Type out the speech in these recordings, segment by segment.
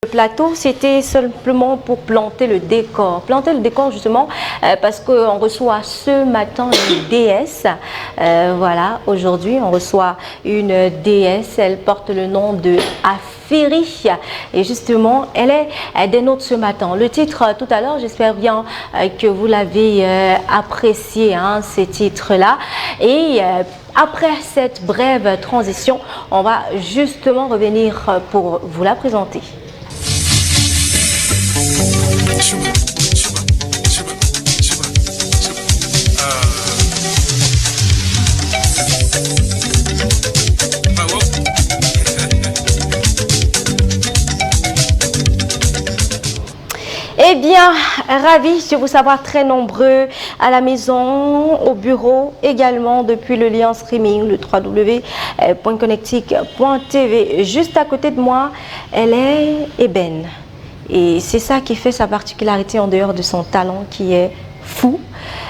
Le plateau, c'était simplement pour planter le décor. Planter le décor justement parce qu'on reçoit ce matin une déesse. Voilà, aujourd'hui on reçoit une déesse. Elle porte le nom de Afiri. Et justement, elle est des nôtres ce matin. Le titre tout à l'heure, j'espère bien que vous l'avez apprécié, hein, ces titres-là. Et après cette brève transition, on va justement revenir pour vous la présenter. Eh bien, ravi de vous savoir très nombreux à la maison, au bureau, également depuis le lien streaming, le www.connectic.tv. Juste à côté de moi, elle est ébène. Et c'est ça qui fait sa particularité en dehors de son talent qui est fou.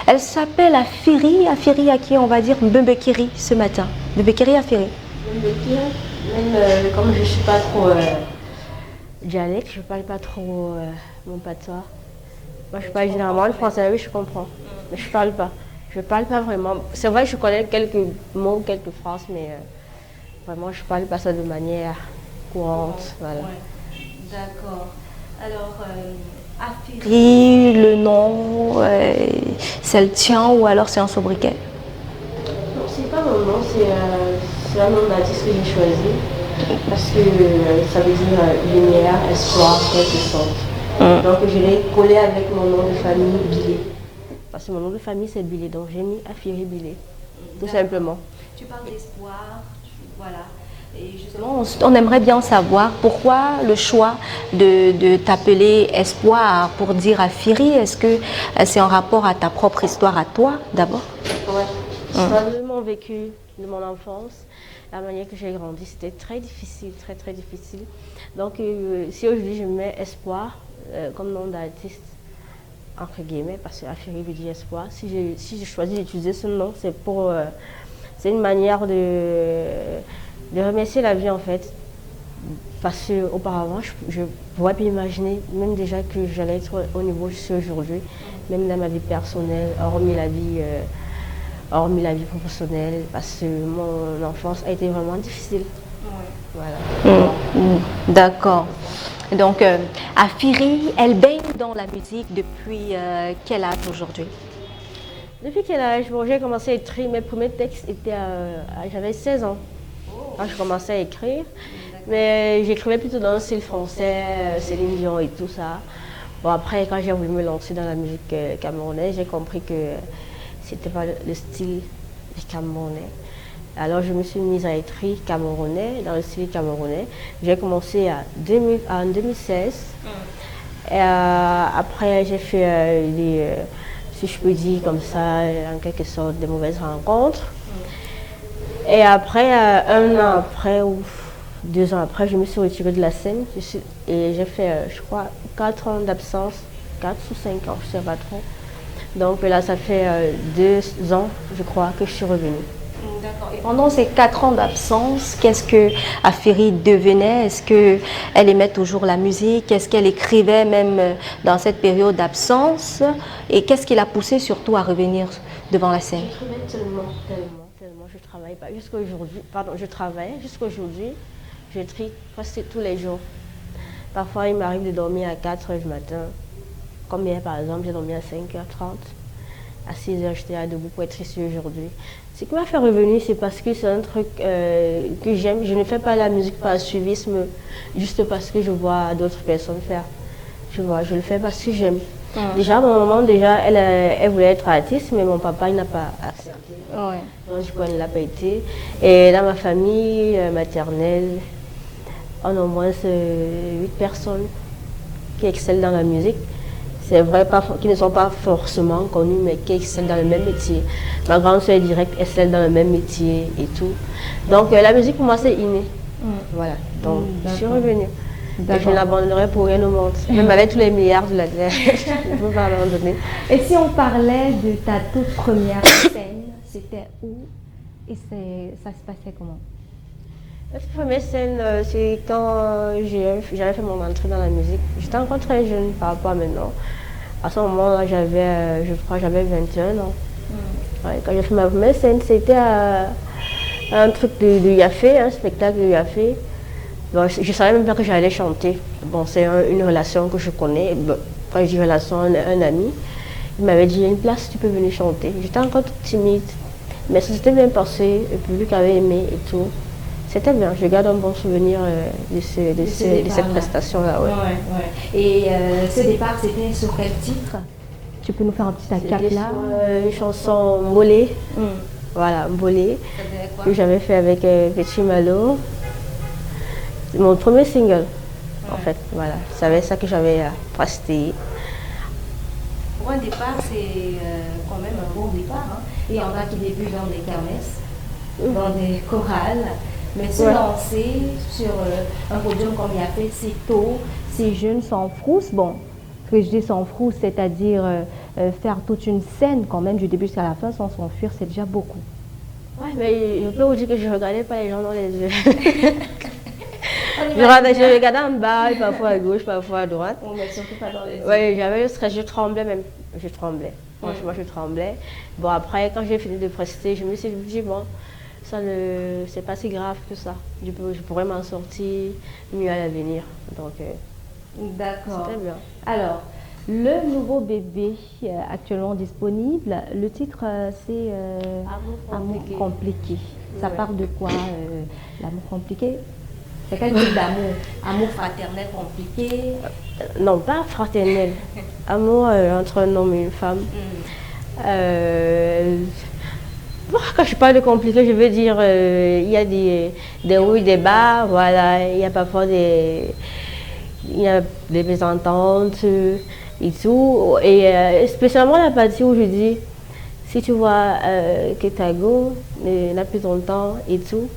Elle s'appelle Afiri, Afiri à qui on va dire Mbembekiri ce matin. Mbembekiri Afiri. Mbembekiri, même comme je ne suis pas trop dialecte, je ne parle pas trop mon patois. Moi je parle généralement le français, oui je comprends, mais je ne parle pas. Je ne parle pas vraiment. C'est vrai que je connais quelques mots, quelques phrases, mais vraiment je ne parle pas ça de manière courante. Voilà. Ouais. D'accord. Alors, Afiri, le nom, c'est le tien ou alors c'est un sobriquet? Non, c'est pas mon nom, c'est un nom d'artiste que j'ai choisi parce que ça veut dire lumière, espoir, quelque sorte. Donc je l'ai collé avec mon nom de famille, Bilé. Parce que mon nom de famille c'est Bilé, donc j'ai mis Afiri Bilé, tout simplement. Tu parles d'espoir, voilà. Et justement, on aimerait bien savoir pourquoi le choix de t'appeler Espoir pour dire Afiri. Est-ce que c'est en rapport à ta propre histoire à toi d'abord? Oui, l'histoire de mon vécu, de mon enfance, la manière que j'ai grandi, c'était très difficile, très très difficile. Donc si aujourd'hui je mets Espoir comme nom d'artiste, entre guillemets, parce que Afiri veut dire espoir, si j'ai choisi d'utiliser ce nom, c'est une manière de remercier la vie en fait, parce qu'auparavant je pourrais pas imaginer même déjà que j'allais être au niveau où je suis aujourd'hui, même dans ma vie personnelle, hormis la vie professionnelle, parce que mon enfance a été vraiment difficile. Voilà. D'accord. Donc Afiri, elle baigne dans la musique depuis quel âge aujourd'hui? Depuis quel âge? Bon, j'ai commencé à écrire, mes premiers textes étaient j'avais 16 ans. Quand je commençais à écrire, mais j'écrivais plutôt dans le style français, Céline Dion et tout ça. Bon, après, quand j'ai voulu me lancer dans la musique camerounaise, j'ai compris que c'était pas le style camerounais. Alors, je me suis mise à écrire camerounais, dans le style camerounais. J'ai commencé en 2016. Et, après, j'ai fait si je peux dire comme ça, en quelque sorte, des mauvaises rencontres. Et après, un an après ou 2 ans après, je me suis retirée de la scène et j'ai fait, je crois, 4 ans d'absence, 4 ou 5 ans, je ne sais pas trop. Donc là, ça fait 2 ans, je crois, que je suis revenue. D'accord. Et pendant ces 4 ans d'absence, qu'est-ce que Afiri devenait? Est-ce qu'elle aimait toujours la musique? Est-ce qu'elle écrivait même dans cette période d'absence? Et qu'est-ce qui l'a poussée surtout à revenir devant la scène? J'écrivais tellement. Je travaille pas jusqu'à aujourd'hui. Pardon, je travaille jusqu'à aujourd'hui. J'écris presque tous les jours. Parfois, il m'arrive de dormir à 4 h du matin. Comme hier, par exemple, j'ai dormi à 5h30. À 6h, j'étais debout pour être ici aujourd'hui. Ce qui m'a fait revenir, c'est parce que c'est un truc que j'aime. Je ne fais pas la musique par suivisme, juste parce que je vois d'autres personnes faire. Je le fais parce que j'aime. Déjà, mon maman, elle voulait être artiste, mais mon papa, il n'a pas accepté. Donc, du coup, elle ne l'a pas été. Et dans ma famille maternelle, on a au moins 8 personnes qui excellent dans la musique. C'est vrai, qui ne sont pas forcément connues, mais qui excellent dans le même métier. Ma grande soeur directe excelle dans le même métier et tout. Donc, la musique, pour moi, c'est inné. Voilà. Donc, je suis revenue. Et je ne l'abandonnerai pour rien au monde. Même avec tous les milliards de la terre, je ne peux pas l'abandonner. Et si on parlait de ta toute première scène, c'était où et ça se passait comment? La première scène, c'est quand j'avais fait mon entrée dans la musique. J'étais encore très jeune par rapport à maintenant. À ce moment-là, je crois, j'avais 21 ans. Ouais, quand j'ai fait ma première scène, c'était un truc de Yafé, un spectacle de Yafé. Bon, je ne savais même pas que j'allais chanter. Bon, c'est une relation que je connais. Bon, quand je dis relation, un ami, il m'avait dit, il y a une place, tu peux venir chanter. J'étais encore toute timide, mais ça s'était bien passé, le public avait aimé et tout. C'était bien, je garde un bon souvenir de cette prestation-là. Ouais. Et ce départ, c'était sur quel titre? Tu peux nous faire un petit acap là? Une chanson Mbolé. Voilà, Mbolé, que j'avais fait avec Petit Malo. C'est mon premier single, en fait. Voilà, c'est ça que j'avais presté. Pour un départ, c'est quand même un bon départ. Hein. Il y en a qui débutent dans des kermesses, dans des chorales. Mais se lancer sur un podium comme il a fait si tôt, si jeune, sans frousse, bon, ce que je dis sans frousse, c'est-à-dire faire toute une scène quand même du début jusqu'à la fin sans s'enfuir, c'est déjà beaucoup. Ouais, mais je peux vous dire que je ne regardais pas les gens dans les yeux. Je regardais en bas, parfois à gauche, parfois à droite. On ne met surtout pas dans les yeux. Oui, j'avais le stress, je tremblais même. Je tremblais. Franchement, je tremblais. Bon, après, quand j'ai fini de prester, je me suis dit, bon, c'est pas si grave que ça. Je pourrais m'en sortir mieux à l'avenir. Donc, d'accord. C'était bien. Alors, le nouveau bébé actuellement disponible, le titre c'est Amour compliqué. Ça parle de quoi, l'amour compliqué? C'est quel type d'amour? Amour fraternel compliqué? Non, pas fraternel. Amour entre un homme et une femme. Quand je parle de compliqué, je veux dire, il y a des hauts et des bas, voilà, il y a parfois des mésententes et tout. Et spécialement la partie où je dis, si tu vois que ta go n'a plus ton temps et tout,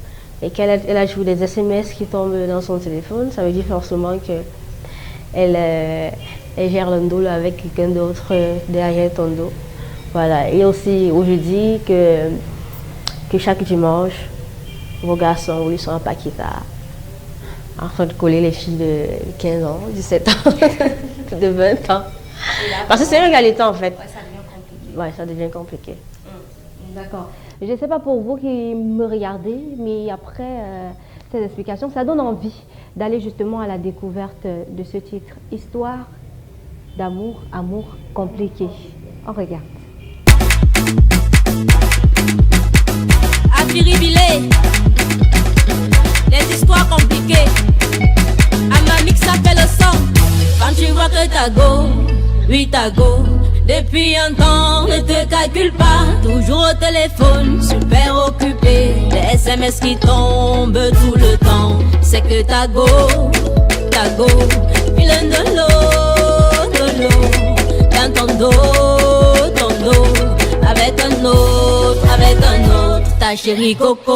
et qu'elle a joué des SMS qui tombent dans son téléphone, ça veut dire forcément qu'elle gère le dos avec quelqu'un d'autre derrière ton dos. Voilà. Et aussi, où je dis que chaque dimanche, vos garçons, ils sont en Paquita, en train de coller les filles de 15 ans, 17 ans, de 20 ans. Parce que c'est une réalité en fait. Ouais, ça devient compliqué. Ouais, ça devient compliqué. D'accord. Je ne sais pas pour vous qui me regardez, mais après ces explications, ça donne envie d'aller justement à la découverte de ce titre, Histoire d'amour, amour compliqué. On regarde. Afiribilé, les histoires compliquées. Amamix ça fait le son. Quand tu vois que t'as go, oui t'as go. Depuis un temps, ne te calcule pas. Toujours au téléphone, super occupé. Les SMS qui tombent tout le temps. C'est que t'as go. Puis de l'eau, dans ton dos. Avec un autre, ta chérie Coco.